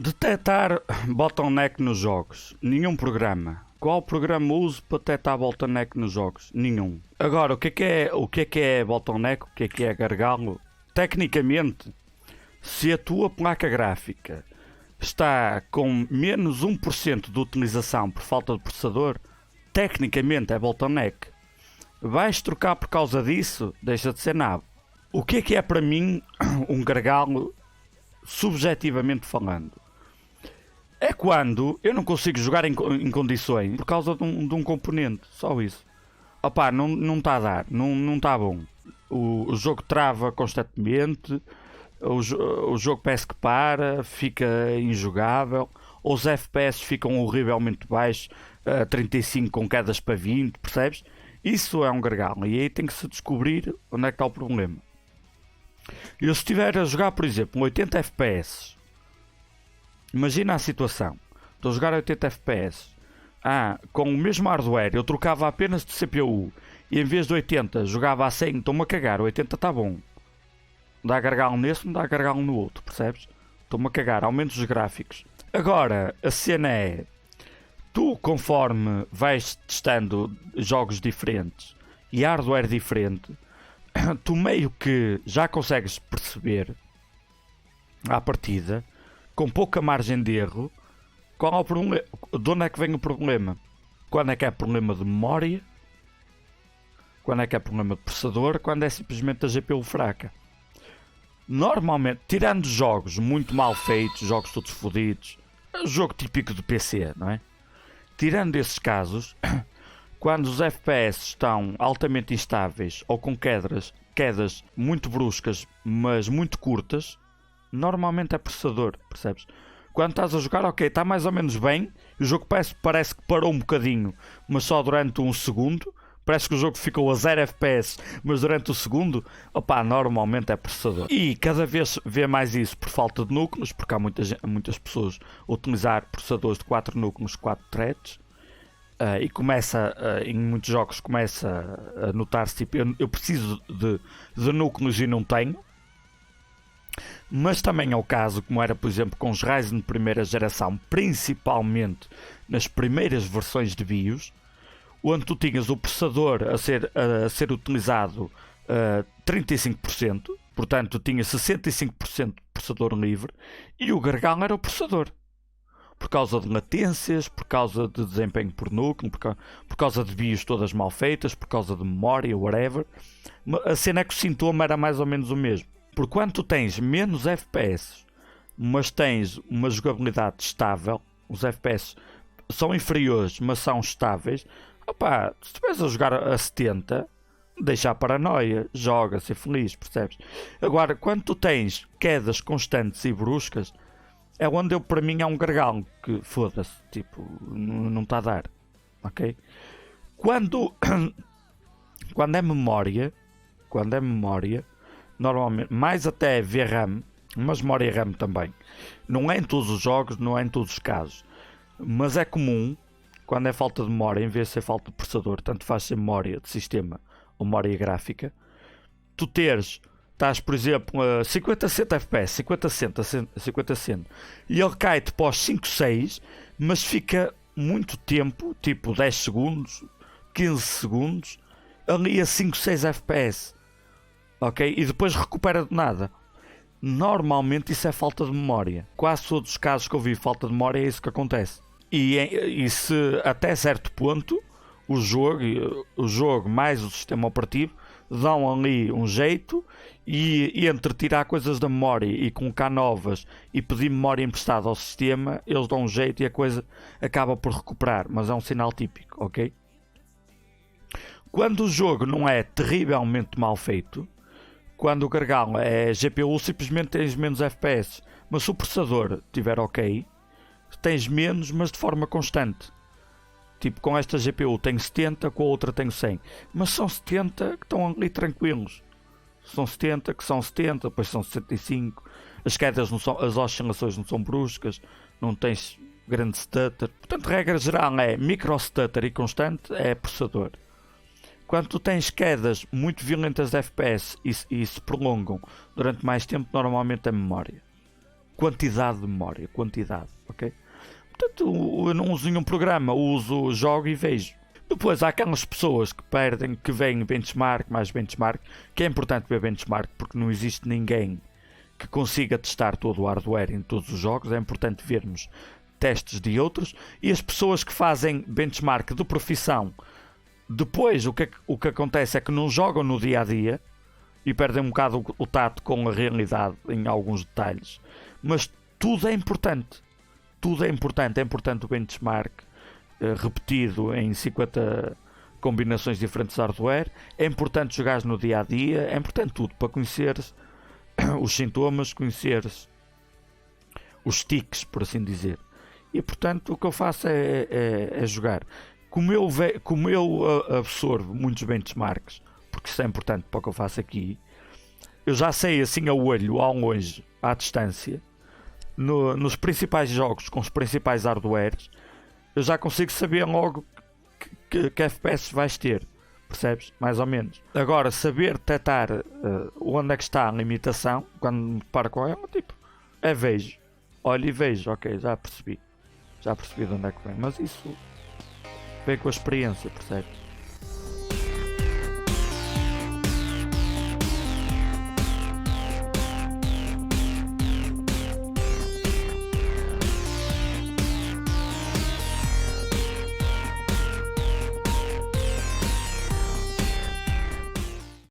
Detectar bottleneck nos jogos. Nenhum programa. Qual programa uso para detectar bottleneck nos jogos? Nenhum. Agora, o que é bottleneck? O que é gargalo? Tecnicamente, se a tua placa gráfica está com menos 1% de utilização por falta de processador, tecnicamente é bottleneck. Vais trocar por causa disso? Deixa de ser nabo. O que é para mim um gargalo, subjetivamente falando? É quando eu não consigo jogar em condições por causa de um componente, só isso. Opá, não está a dar, não está bom. O jogo trava constantemente, o jogo parece que para, fica injogável, os FPS ficam horrivelmente baixos, 35 com quedas para 20, percebes? Isso é um gargalo e aí tem que se descobrir onde é que está o problema. Eu se estiver a jogar, por exemplo, 80 FPS, imagina a situação, estou a jogar 80 FPS, com o mesmo hardware eu trocava apenas de CPU e em vez de 80 jogava a 100, estou-me a cagar, 80 está bom. Dá gargalo nesse, não dá gargalo no outro, percebes? Estou-me a cagar, aumento os gráficos. Agora, a cena é, tu conforme vais testando jogos diferentes e hardware diferente, tu meio que já consegues perceber à partida, com pouca margem de erro, qual é o problema, de onde é que vem o problema. Quando é que é problema de memória, quando é que é problema de processador, quando é simplesmente a GPU fraca. Normalmente, tirando jogos muito mal feitos, jogos todos fodidos, jogo típico do PC, não é? Tirando esses casos, quando os FPS estão altamente instáveis ou com quedas muito bruscas, mas muito curtas, normalmente é processador, percebes? Quando estás a jogar, ok, está mais ou menos bem, o jogo parece que parou um bocadinho, mas só durante um segundo. Parece que o jogo ficou a 0 FPS, mas durante o segundo, normalmente é processador. E cada vez vê mais isso por falta de núcleos, porque há muitas pessoas a utilizar processadores de 4 núcleos, 4 threads, e começa, em muitos jogos, começa a notar-se, tipo, eu preciso de núcleos e não tenho. Mas também é o caso, como era, por exemplo, com os Ryzen de primeira geração, principalmente nas primeiras versões de BIOS, onde tu tinhas o processador a ser utilizado 35%, portanto tu tinhas 65% de processador livre, e o gargalo era o processador. Por causa de latências, por causa de desempenho por núcleo, por causa de BIOS todas mal feitas, por causa de memória, whatever. A cena é que o sintoma era mais ou menos o mesmo. Porque quando tu tens menos FPS, mas tens uma jogabilidade estável, os FPS são inferiores, mas são estáveis, se estiveres a jogar a 70, deixa a paranoia, joga, ser feliz, percebes? Agora, quando tu tens quedas constantes e bruscas, é onde para mim é um gargalo, que foda-se, tipo, não está a dar, ok? Quando é memória, normalmente, mais até VRAM, mas memória RAM também, não é em todos os jogos, não é em todos os casos, mas é comum, quando é falta de memória, em vez de ser falta de processador, tanto faz ser memória de sistema ou memória gráfica, tu estás, por exemplo, a 50 60 FPS, 50 60, e ele cai-te para os 5, 6, mas fica muito tempo, tipo 10 segundos, 15 segundos, ali a 5, 6 FPS, ok? E depois recupera de nada. Normalmente isso é falta de memória. Quase todos os casos que eu vi falta de memória é isso que acontece. E se até certo ponto o jogo mais o sistema operativo dão ali um jeito, e entre tirar coisas da memória e colocar novas e pedir memória emprestada ao sistema, eles dão um jeito e a coisa acaba por recuperar, mas é um sinal típico, ok? Quando o jogo não é terrivelmente mal feito, quando o gargalo é GPU, simplesmente tens menos FPS, mas se o processador estiver ok, tens menos, mas de forma constante. Tipo, com esta GPU tenho 70, com a outra tenho 100. Mas são 70 que estão ali tranquilos. São 70 que são 70, depois são 65. As quedas não são, as oscilações não são bruscas, não tens grande stutter. Portanto, regra geral é micro stutter e constante é processador. Quando tu tens quedas muito violentas de FPS e se prolongam durante mais tempo, normalmente é memória. quantidade de memória, quantidade, ok? Portanto, eu não uso nenhum programa, uso, jogo e vejo. Depois há aquelas pessoas que perdem, que veem benchmark, mais benchmark, que é importante ver benchmark porque não existe ninguém que consiga testar todo o hardware em todos os jogos, é importante vermos testes de outros, e as pessoas que fazem benchmark de profissão, depois o que acontece é que não jogam no dia a dia e perdem um bocado o tato com a realidade em alguns detalhes, mas tudo é importante. Tudo é importante o benchmark repetido em 50 combinações diferentes de hardware, é importante jogar no dia a dia, é importante tudo para conheceres os sintomas, conheceres os tics, por assim dizer. E portanto o que eu faço é jogar. Como eu absorvo muitos benchmarks, porque isso é importante para o que eu faço aqui, eu já sei assim a olho, ao longe, à distância, nos principais jogos com os principais hardwares, eu já consigo saber logo que FPS vais ter, percebes? Mais ou menos. Agora, saber detectar onde é que está a limitação, quando me deparo com ela, tipo, vejo, olho e vejo, ok, já percebi de onde é que vem, mas isso vem com a experiência, percebes?